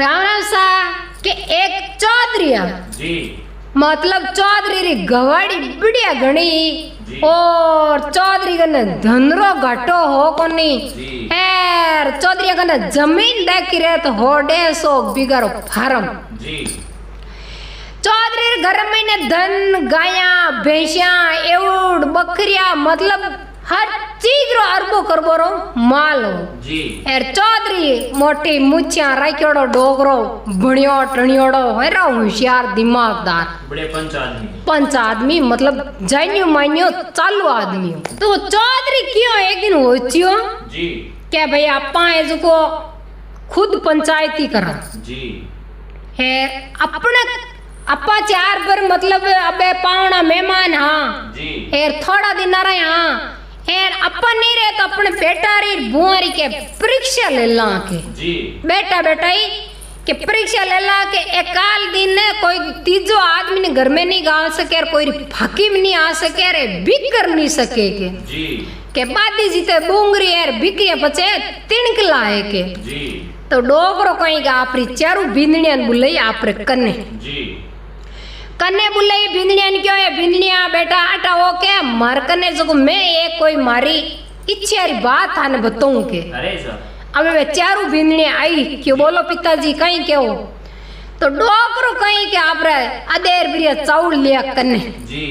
राम राम सा के एक चौधरी जी मतलब चौधरी री गवाड़ी बढ़िया घणी और चौधरी कने धनरो घटो हो कोनी यार चौधरी कने जमीन देखी रहे तो हो 150 बीघा फार्म जी चौधरी रे घर में ने धन गाया भैंसिया एवड बकरिया मतलब हर चीज रो अरबो करबो रो माल हो जी यार चौधरी मोटी मुछिया राखियोड़ो डोगरो भणियो टणियोड़ो हेरो होशियार दिमागदार बड़े पंच आदमी मतलब जानियो मानियो चालू आदमी हो तो चौधरी क्यों एक दिन होचियो जी क्या भाई आपा है जो खुद पंचायती करा जी है अपने अपा चार पर मतलब अबे पावना मेहमान हाँ जी यार थोड़ा दिन रहे हाँ यार अपन नहीं रहे तो अपने बेटा री बुआरी के परीक्षा ले ला के जी बेटा बेटाई के परीक्षा ले ला के एकाल दिन ने कोई तीजो आदमी ने घर में नहीं गाल सके और कोई फाकी में नहीं आ सके रे बिक कर नहीं सके के बादी जीते बुंगरी यार बिकिए बचे तिनक लाए के जी तो डोगरो कहीं का आपरी चारू बिंदनिया बुलाई आपरे कन्ने जी कन्ने बुलाई बिंदनिया क्यों है बिंदनिया बेटा आटा हो के मर कन्ने जो मैं एक कोई मारी इच्छा री बात थाने बताऊं के अरे सर अब वे चारू बिंदनिया आई क्यों बोलो पिताजी कहीं क्यों तो डोगरो कहीं के आपरे अदेर बिरिया चाउल लिया कन्ने जी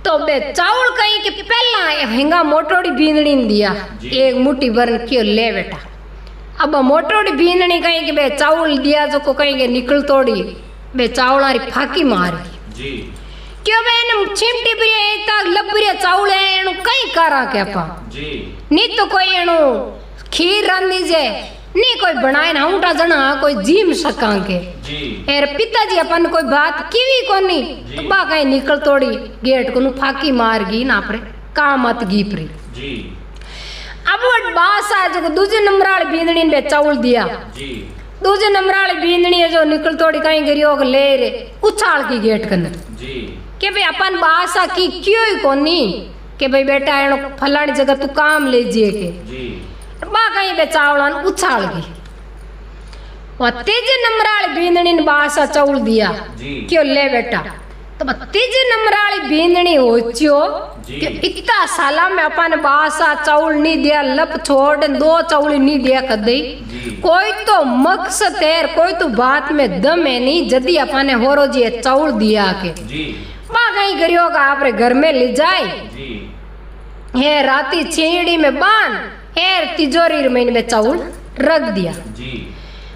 तो बे चाउल कहीं के पहला हेंगा मोटोड़ी बिंदनी दिया एक मुट्ठी भर क्यों ले बेटा अब मोटोड़ी बिंदनी कहीं के बे चाउल दिया जो को कहीं के निकल तोड़ी बे चावलारी फाकी मार जी क्यों बे ने चिमटी बिरिया इता लबरिया चाउल है एनु कहीं करा के अपा जी नी तो कोई एनु खीर रांधी जे नी कोई बनाए ना उठा जना कोई जीम सका के जी एर पिताजी अपन कोई बात कीवी कोनी तो बा कहीं निकल तोड़ी गेट को फाकी मार गी ना परे कामत गी परी जी अब वो बास आ जो दूसरे नंबर वाली बींदनी ने चावल दिया जी दूसरे नंबर वाली बींदनी है जो निकल तोड़ी कहीं गिरियो ले रे उछाल की गेट कन जी के भाई अपन बासा की क्यों ही कोनी के भाई बेटा एनो फलानी जगह तू काम ले जे के जी बा कहीं बे चावलन उछाल की वो तीजे नंबर वाली बींदनी ने बासा चावल दिया जी क्यों ले बेटा तो तीजे नंबर वाली बींदनी होचियो कि इतना साला में अपन बासा चावल नहीं दिया लप छोड़ 2 चावल नहीं दिया कदई कोई तो मकसद है कोई तो बात में दम है नहीं जदी अपन ने होरो जी चावल दिया के जी बा कहीं करियो का आपरे घर में ले जाए जी है राती छेड़ी में बांध है तिजोरी में चावल रख दिया जी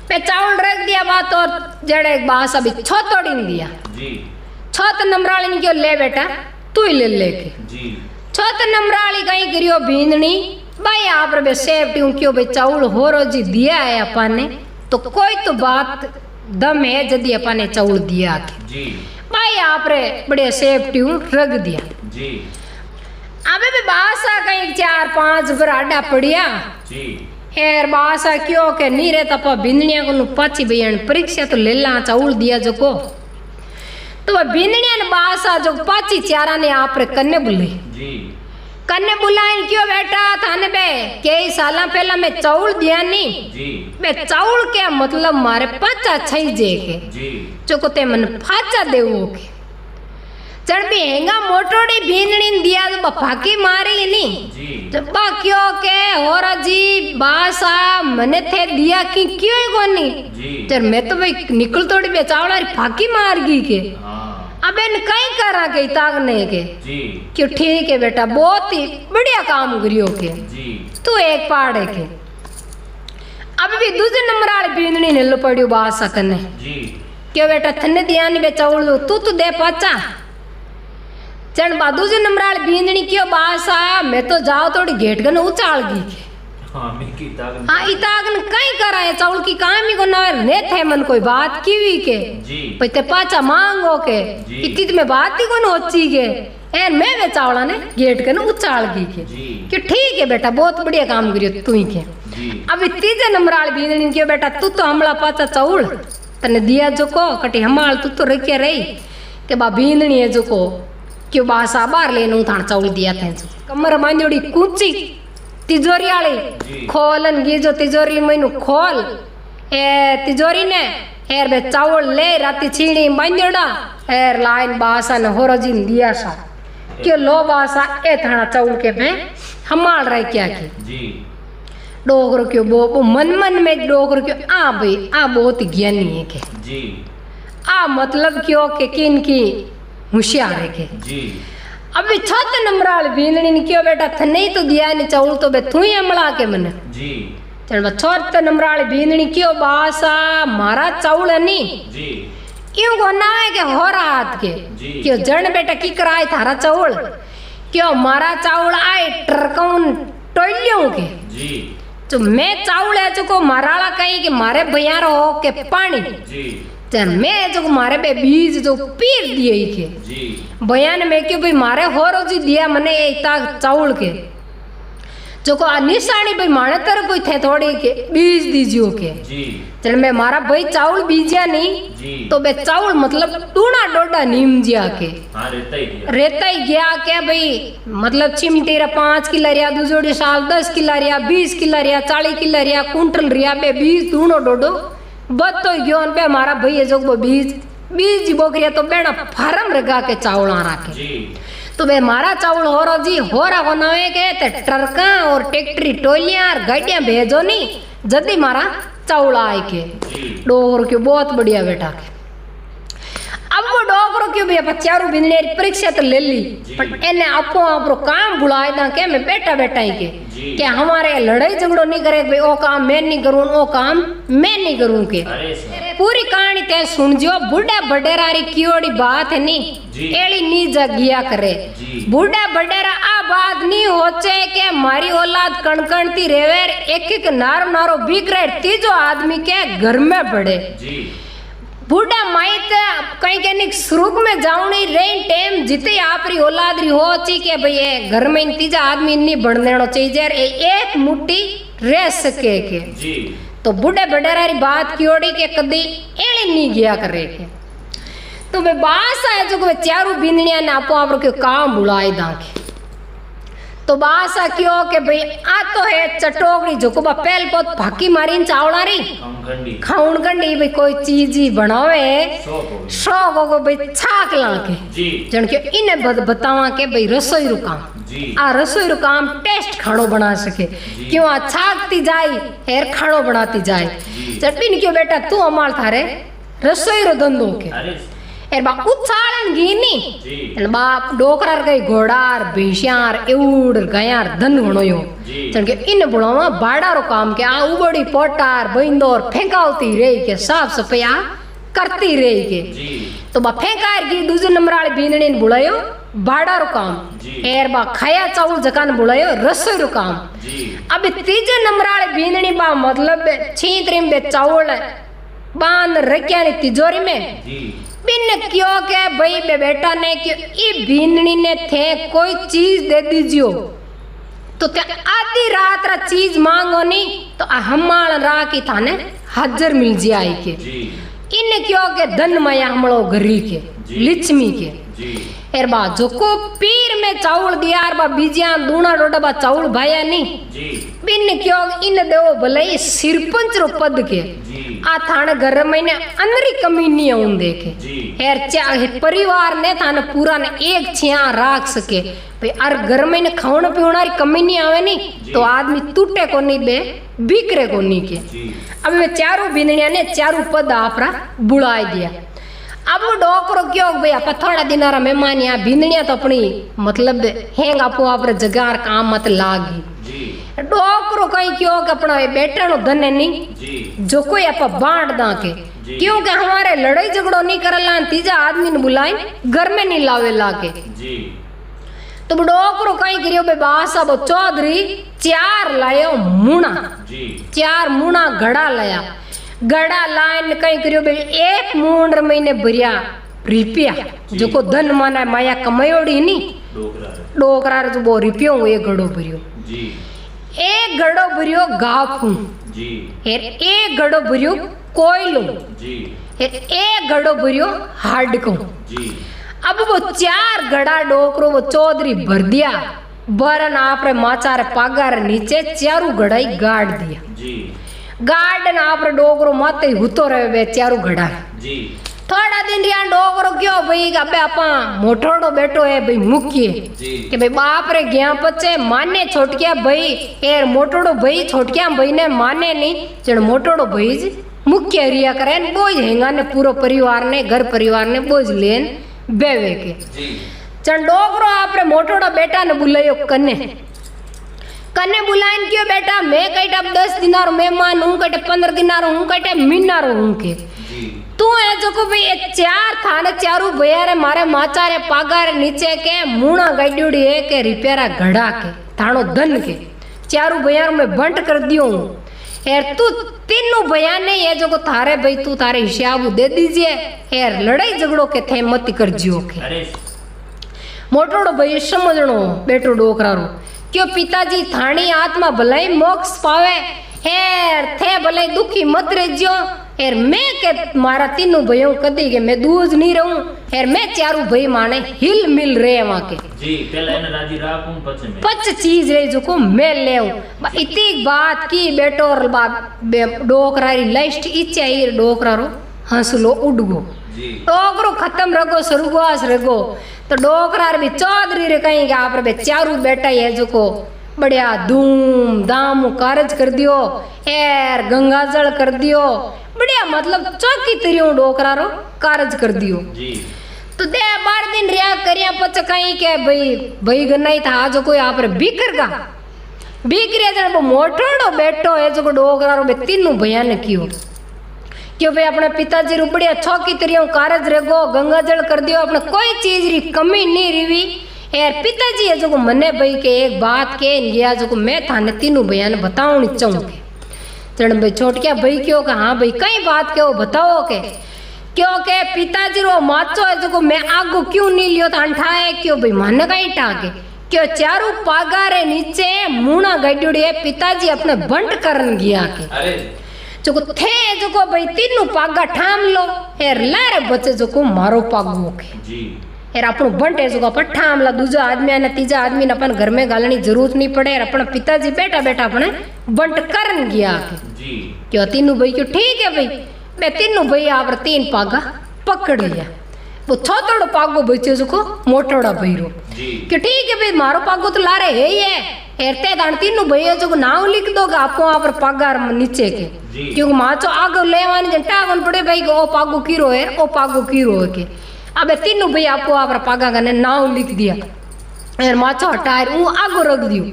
पे चावल रख दिया बात और जड़े बासा भी छोतोड़ी दिया जी छत नंबराली ने क्यों ले बेटा तू ही ले लेके जी छत नंबराली कहीं करियो बींदनी भाई आप रे सेफ्टी क्यों भाई चावल हो रोजी दिया है अपन ने तो कोई तो बात दम है जदी अपन ने चावल दिया जी भाई आप रे बड़े सेफ्टी रख दिया जी अबे भी बासा कहीं 4-5 बराडा पड़िया जी हेर बासा क्यों के नी रे तपा बिंदनिया को पाची बयान परीक्षा तो ले ला चावल दिया जो को तो वह बिंदनिया ने बासा जो पाची चारा ने आप रे कन्ने बुले जी कन्ने बुलाए क्यों बेटा थाने बे कई साल पहला मैं चावल दिया नहीं जी बे चावल क्या मतलब मारे पाचा छई जे के जी जो को ते मन फाचा देवो के चढ़ भी हेंगा मोटोड़ी बींदनी दिया तो फाकी मारी नहीं जी जब बा क्यों के होरा जी बासा मने थे दिया कि क्यों ही कोनी जी चल मैं तो भाई निकल तोड़ी बे चावल फाकी मार गी के हाँ अबे न कहीं करा के तागने के जी क्यों ठीक है बेटा बहुत ही बढ़िया काम करियो के जी तू एक पाड़े के अब भी दूसरे नंबर वाले बींदनी ने लो पड़ियो बासा कने जी क्यों बेटा थने दिया नहीं बे चावल तू तो दे पाचा चढ़ बा दूसरे नंबर वाले बींदनी क्यों बासा मैं तो जाओ थोड़ी गेट कने उछाल गी के हाँ मिकी तागन हाँ इतागन कहीं करा है चावल की काम ही को ना ने थे मन कोई बात कीवी के जी पते पाचा मांगो के इतनी में बात ही को होची के ए मैं वे चावला ने गेट कने उछाल गी के जी कि ठीक है बेटा बहुत बढ़िया काम करियो तू ही के जी अब तीजे नंबर वाले बींदनी क्यों बेटा तू तो हमला पाचा चावल तने दिया जो को कटी हमाल तू तो रखिया रही के बा बींदनी है जो को क्यों बासा बार लेनू थान चावल दिया थे कमर मांजोड़ी कूची तिजोरी वाली खोलन गी जो तिजोरी मैनू खोल ए तिजोरी ने एर बे चावल ले राती छीणी बांधड़ा एर लाइन बासा ने होरजिन दिया सा क्यों लो बासा ए थाना चावल के पे हमाल रहे क्या की जी डोगरो क्यों वो मन में डोगरो क्यों आ भाई आ बहुत ज्ञानी है के जी आ मतलब क्यों के किन की होशियार है के जी अभी छत नंबराल बीननी ने क्यों बेटा थने तो दिया ने चावल तो बे तू ही अमला के मन जी चल छत नंबराल बीननी क्यों बासा मारा चावल है नी जी क्यों को ना है के हो रात के क्यों जन बेटा की कराए थारा चावल क्यों मारा चावल आए ट्रकौन टोलियों के जी तो मैं चावल है जो माराला कहीं कि मारे भैया हो के पानी जी चल मैं जो मारे बे बीज जो पीर दिए ही के जी बयान में क्यों भाई मारे हो रोजी दिया मने इतना चावल के जो को निशानी भाई माने तर कोई थे थोड़ी के बीज दीजियो के जी चल मैं मारा भाई चावल बीजिया नहीं जी तो बे चावल मतलब टूना डोडा नीम जिया के हाँ रेता ही गया क्या भाई मतलब चिमटी रा 5 किलो रिया दूजोड़ी साल 10 किलो रिया 20 किलो रिया 40 किलो रिया कुंटल रिया बे बीज दूनो डोडो बत तो गयो पे हमारा भैया जो वो बीज बोकरिया तो बेड़ा फार्म रगा के चावल आ रखे जी तो बे मारा चावल हो रहा जी हो रहा होना है के ते ट्रका और ट्रैक्टरी टोलियां और गाड़ियां भेजो नी जल्दी मारा चावल आए के डोगर के बहुत बढ़िया बेटा के अब वो डोगरो क्यों भी चारू बिंदने परीक्षा तो ले ली पर एने आपो आपरो काम बुलाए दा के मैं बेटा बेटा ही के क्या हमारे लड़ाई झगड़ो नहीं करे भाई ओ काम मैं नहीं करूं ओ काम मैं नहीं करूं के पूरी कहानी ते सुन जो बूढ़ा बडेरा री कियोड़ी बात है नी एली नी जगिया करे बूढ़ा बडेरा आ बात नहीं होचे के मारी औलाद कणकणती रेवे एक एक नारो बिगड़े तीजो आदमी के घर में बढ़े बूढ़ा माइत कहीं कहने सुरुग में जाऊनी रेन टाइम जिते आपरी औलाद री हो ची के भाई घर में तीजा आदमी नहीं बन देना चाहिए एक मुट्ठी रह सके के तो बूढ़े बडेरा री बात की के कदी एली नहीं गया करे के तो वे बास आए जो चारू बिंदनिया ने आपो आप के काम बुलाए दाके तो बासा क्यों के भाई आ तो है चटोगड़ी जो को पहल बहुत भाकी मारी चावला री खाउन कंडी भाई कोई चीज ही बनावे शौक को भाई छाक लाके जन के इन्हें बतावा के भाई रसोई रू काम आ रसोई रू काम टेस्ट खानो बना सके क्यों आ छाकती जाए हेर खानो बनाती जाए चटनी क्यों बेटा तू अमाल थारे रसोई रो धंधो के एर बा उछालन गीनी बाप डोकरार गई घोड़ार भैंसियार एवड़ गयार धन घणोयो चल के इन बुलावा बाड़ारो काम के आ उबड़ी पोटार बइंदोर फेंकावती रही के साफ सफाई करती रही के तो बा फेंकार की दूसरे नंबर वाले बीनणी ने बुलायो बाड़ारो काम एर बा खाया चावल जकान बुलायो रसोई रो काम अब तीजे नंबर वाले बीनणी बा मतलब छींतरी में चावल बांध रखिया ने तिजोरी में बिन क्यों के भाई बेटा ने क्यों ई बीननी ने थे कोई चीज दे दीजियो तो क्या आधी रात रा चीज मांगो नी तो हमाल रा की थाने हाजिर मिल जाए के इन क्यों के धन माया हमलो घरी के लिच्छमी के एर बा जो को पीर में चावल दिया बा बीजिया दूना डोडा बा चावल भाया नी बिन क्यों इन देवो भले सिरपंच रो पद के आ थाने घर में ने अंदरी कमी नहीं आउन देखे एर चाहे परिवार ने थाने पूरा ने एक छिया राख सके भाई अर घर में ने खावण पीवण री कमी नहीं आवे नी तो आदमी टूटे को नहीं बे बिकरे को नहीं के अब मैं चारों बिंदनिया ने चारों पद आपरा बुलाए दिया अब वो डोकरो क्यों भाई आप थोड़ा दिन मेहमान यहाँ बिंदनिया तो अपनी मतलब हेंग आपो आप जगार काम मत लागी डोकरो कहीं क्यों कि अपना बेटा नो धन नहीं जो कोई आप बांट दा के क्योंकि हमारे लड़ाई झगड़ो नहीं करला तीजा आदमी ने बुलाई घर में नहीं लावे लाके तो डोकरो कहीं करियो बे बासा बो चौधरी 4 लायो मुना 4 मुना घड़ा लाया गड़ा लाइन कहीं करियो बे 1 मूंड महीने भरिया रिपिया जो को धन माना माया कमायोड़ी नी डोकरार जो वो रिपियो एक घड़ो भरियो एक घड़ो भरियो गाफू एक घड़ो भरियो कोयलो एक घड़ो भरियो हाडको अब वो 4 घड़ा डोकरो वो चौधरी भर दिया बरन आप माचार पागार नीचे चारू घड़ा ही गाड़ दिया गार्डन आप डोगरो मत हुतो रहे बे चारू घड़ा जी थोड़ा दिन रिया डोगरो क्यों भाई अबे आपा मोटोड़ो बेटो है भाई मुख्य जी कि भाई बाप रे गया पचे माने छोटकिया भाई यार मोटोड़ो भाई छोटकिया भाई ने माने नहीं जण मोटोड़ो भाई जी मुख्य रिया करे बोझ हेंगा ने पूरो परिवार ने घर परिवार ने बोझ लेन बेवे के जी जण डोगरो आपरे मोटोड़ो बेटा ने बुलायो कने कने बुलाइन क्यों बेटा मैं कटे अब 10 दिनार मेहमान हूँ कटे 15 दिनार हूँ कटे मीनार हूँ के जी तू है जो को भाई ये चार थाने चारू भैया रे मारे माचा रे पागा रे नीचे के मुणा गाड्यूड़ी है के रिपेरा घड़ा के थानो धन के चारू भैया में बंट कर दियो हूँ यार तू तीनों भैया ने ये जो को थारे भाई तू थारे हिसाब दे दीजिए यार लड़ाई झगड़ो के थे मत कर जियो के अरे मोटोड़ो भाई समझणो बेटो डोकरारो क्यों पिताजी थानी आत्मा भलाई मोक्ष पावे हेर थे भलाई दुखी मत रहियो हेर मैं के मारा तीनों भाइयों कदी के मैं दूज नहीं रहूं हेर मैं चारू भाई माने हिल मिल रहे वहां के जी पहले એને રાજી રાખું પછી મે पच चीज रही जो को मैं लेऊं इतनी बात की बेटो और डोकरारी लिस्ट इच्छा ही डोकरारो हंसलो उड़गो जी डोकरो खत्म रगो सरगोस रगो तो डोकरार भी चौधरी रे कहीं आप रे चारू बेटा है जो को बढ़िया धूम धाम कारज कर दियो एर गंगा जल कर दियो बढ़िया मतलब चौकी तरियो डोकरारो कारज कर दियो जी तो दे 12 दिन रिया करिया पच कहीं के भाई गनाई था जो कोई आप रे बिखरगा बिखरे जण वो मोटोड़ो बेटो है जो को डोकरारो बे तीनों भैया ने कियो क्यों भाई अपने पिताजी रुपड़िया छौकी तरियो कारज रेगो गंगा जल कर दियो अपने कोई चीज री कमी नहीं रिवी यार पिताजी है जो को मने भाई के एक बात के गया जो को मैं थाने तीनों भैया ने बताऊनी चाहूँ के जन भाई छोटकिया भाई क्यों का हाँ भाई कई बात के वो बताओ के क्यों के पिताजी रो माचो है जो को मैं आगो क्यों नहीं लियो था अंठाए क्यों भाई मन कहीं टाके क्यों चारू पागा रे नीचे मुना गड्यूड़ी है पिताजी अपने बंट करन गया के अरे जो को थे जो को भाई तीनों पागा ठाम लो हेर लारे बच्चे जो को मारो पागो के जी यार अपन बंट है जो को अपन ठाम ला दूजा आदमी ने तीजा आदमी ने अपन घर में गालनी जरूरत नहीं पड़े अपन पिताजी बेटा बेटा अपने बंट करन गया के जी क्यों तीनों भाई क्यों ठीक है भाई मैं तीनों भाई आप 3 पागा पकड़ लिया वो छोटोड़ो पागो बच्चे जो को मोटोड़ा भाई रो जी क्यों ठीक है भाई मारो पागो तो लारे है ही है हेरते दान तीनों भैया जो नाम लिख दोगे आपको वहां पर पागार नीचे के क्योंकि माचो आगे लेवानी जंटा कौन पड़े भाई ओ पागो कीरो है ओ पागो कीरो है के अब तीनों भैया आपको वहां पर पागा का नाम लिख दिया यार माचो हटाए वो आगो रख दियो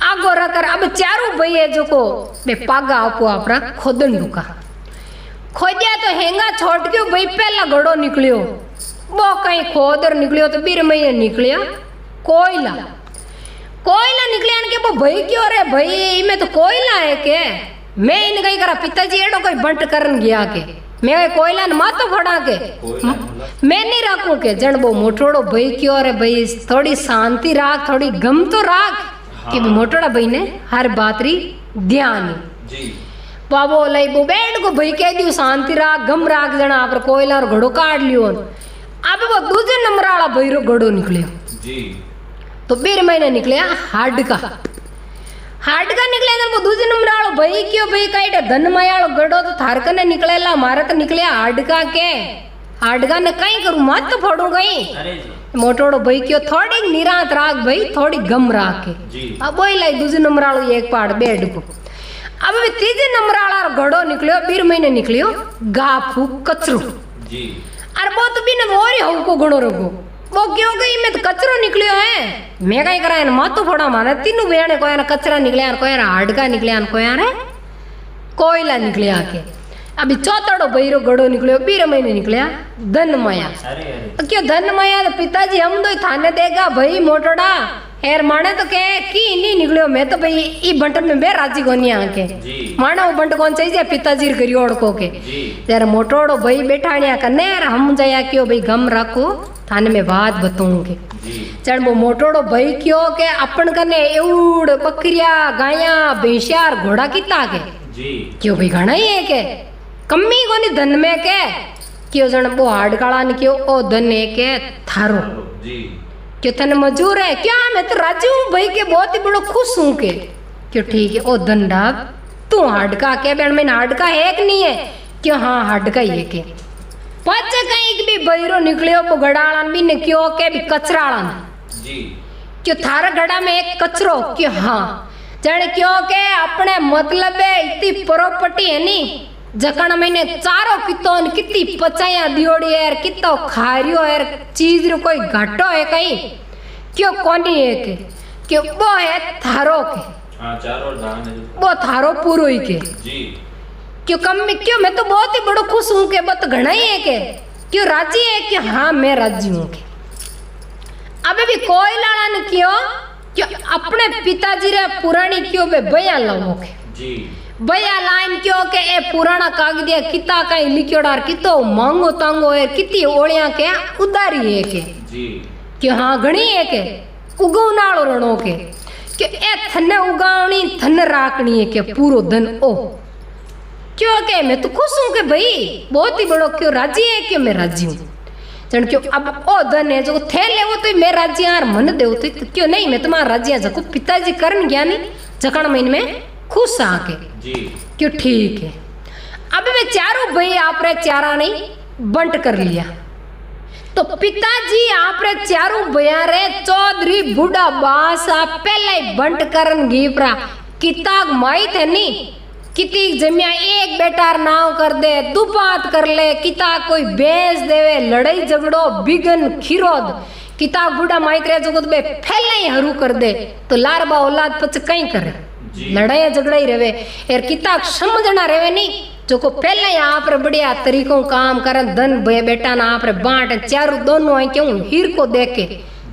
आगो रख कर अब चारों भैया जो को बे पागा आपको आपरा खोदन डुका खोदिया तो हेंगा छोड़ के भाई पहला घड़ो निकलियो वो कहीं खोदर निकलियो तो 2 महीने निकलिया कोयला कोयला निकलिया के वो भाई क्यों रे भाई में तो कोयला है के मैं इन कहीं करा पिताजी एडो कोई बंट करन गया के मैं कोयला ने मातो फड़ा के मैं नहीं रखूं के जन वो मोटोड़ो भाई क्यों रे भाई थोड़ी शांति राख थोड़ी गम तो राख कि मोटोड़ा भाई ने हर बात री ध्यान जी बाबो लाई वो बैठ को भाई कह दियो शांति राख गम राख जना आप कोयला और घड़ो काट लियो अब वो दूसरे नंबर वाला भाई रो घड़ो निकलियो जी तो 2 महीने निकले हार्ड का निकले तो वो दूसरे नंबर वालो भाई क्यों भाई कई धन मायालो गड़ो तो थारक ने निकलेला मारे तो निकले हार्ड का ने कहीं करूं मत तो फोड़ू गई मोटोड़ो भाई क्यों थोड़ी निरांत राख भाई थोड़ी गम राख के अब वही लाई दूसरे नंबर वालो एक पाड़ बेड को अब भी 3 नंबर वाला गड़ो निकलियो 2 महीने निकलियो गा फूक कचरो जी अरे वो तो भी ने वो री हऊ को गणो रगो वो क्यों गई मैं तो कचरो निकलियो है मैं कहीं करा मातो फोड़ा माने तीनों भैया ने कोई कचरा निकले कोई हाडका निकले कोई कोयला निकले आके अभी चौथड़ो भैरो गड़ो निकलियो 2 महीने निकलिया धन माया क्यों धन माया तो पिताजी हम दो थाने देगा भाई मोटोड़ा हेर माने तो के की नहीं निकलियो मैं तो भाई ई बंट में बे राजी कोनी आके माना वो बंट कौन चाहिए पिताजी रे करियो ओड़को के यार मोटोड़ो भाई बैठाणिया कने हम जाया क्यों भाई गम रखो थाने में बात बताऊंगे चल वो मोटोड़ो भाई क्यों के अपन कने एवड़ बकरिया गाया भैंसिया घोड़ा किता के क्यों भाई घना ही है के कमी कोनी धन में के क्यों जन वो हार्ड काला ने क्यों ओ धन है के थारो क्यों थने मजूर है क्या मैं तो राजी हूँ भाई के बहुत ही बड़ो खुश हूँ के क्यों ठीक है ओ धन डाब तू हाडका के बेन में हाडका है कि नहीं है क्यों हाँ हाडका ही है के पच कहीं भी बहिरो निकलियो वो गड़ाड़न भी ने क्यों के भी कचराड़न जी क्यों थारा गड़ा में एक कचरो क्यों हाँ जन क्यों के अपने मतलब है इतनी प्रॉपर्टी है नी जकण मैंने चारो कितो कितनी पचाया दियोड़ी है कितो खारियो है चीज रो कोई घाटो है कहीं क्यों कोनी है के क्यों वो है थारो के हाँ चारों धान है वो थारो पूरो ही के जी क्यों कम में क्यों मैं तो बहुत ही बड़ो खुश हूँ के बहुत घना ही है के क्यों राजी है कि हाँ मैं राजी हूँ के अबे भी कोई लाड़ा ने क्यों क्यों अपने पिताजी रे पुरानी क्यों बे बया लाओ के जी बया लाइन क्यों के ए पुराना कागदिया किता कहीं लिखियोडार कितो मांगो तांगो है कितनी ओलियां के उदारी है के जी क्यों हाँ घणी है के उगवनाड़ो रणो के कि ए थने उगावनी थन राखनी है के पूरो धन ओ क्यों के मैं तो खुश हूँ के भाई बहुत ही बड़ो क्यों राजी है कि मैं राजी हूँ जन क्यों अब ओ धन है जो थे ले वो तो मैं राजी यार मन दे तो क्यों नहीं मैं तुम्हारा राजी जको पिताजी करन गया नहीं जकण महीने में खुश आके जी क्यों ठीक है अब मैं चारों भाई आप रे चारा नहीं बंट कर लिया तो पिताजी आप रे चारों भैया रे चौधरी बूढ़ा बास आप पहले ही बंट करन गीपरा किताब माई थे नी किती जमिया एक बेटार नाव कर दे दुपात कर ले किता कोई बेच देवे लड़ाई झगड़ो बिगन खिरोद किताब बूढ़ा माइक रे जगत बे फैले ही हरू कर दे तो लारबा औलाद पच कहीं करे लड़ाई झगड़ा ही रहे यार किताब समझना रहे नहीं जो को पहले ही आप रे बढ़िया तरीकों काम करन धन बेटा ना आप रे बांट चारों दोनों आई क्यों हीर को देख के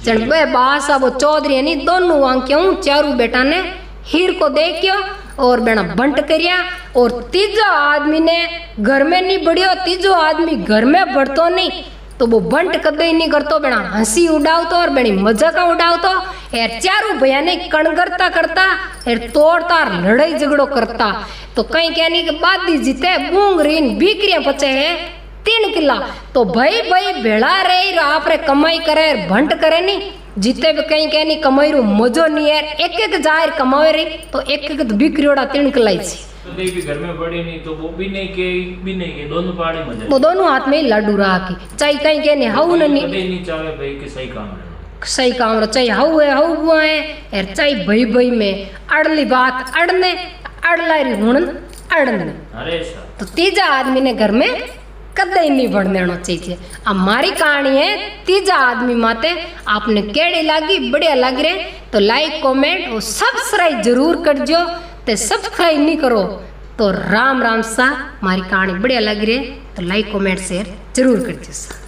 जन बे बासा वो चौधरी है नहीं दोनों आ क्यों चारों बेटा ने हीर को देखियो और बेना बंट करिया और तीजो आदमी ने घर में नहीं बढ़ियो तीजो आदमी घर में बढ़तो नहीं तो वो बंट कदे ही नहीं करतो बेना हंसी उड़ावतो और बेनी मजाक उड़ावतो यार चारों भैया ने कणगरता करता यार तोड़ता लड़ाई झगड़ो करता तो कहीं कहने के बाद दी जीते बूंगरीन बीकरियां पचे है 3 किला तो भाई भाई भेड़ा रही आप रे कमाई करे भंट करे नहीं जीते भी कहीं कहनी कमाई रू मजो नहीं है एक एक जाहिर कमावे रही तो एक एक तो बिक्रियोड़ा 3 किला ही तो देख भी घर में पड़ी नहीं तो वो भी नहीं के भी नहीं के दोनों पाड़े मजे वो दोनों हाथ में ही लाडू रहा की चाहे कहीं कहने हाउ नहीं चाहे भाई के सही काम है सही काम रहा चाहे हाउ है हाउ हुआ है यार चाहे भाई भाई में अड़ली बात अड़ने अड़लाई हुण अड़ने अरे तो तीजा आदमी ने घर में कदे ही नहीं बढ़ देना चाहिए। अब हमारी कहानी है तीजा आदमी माते आपने केड़ी लागी बढ़िया लग रहे तो लाइक कमेंट और सब्सक्राइब जरूर कर जो ते सब्सक्राइब नहीं करो तो राम राम सा हमारी कहानी बढ़िया लग रही है तो लाइक कमेंट शेयर जरूर कर जो सा।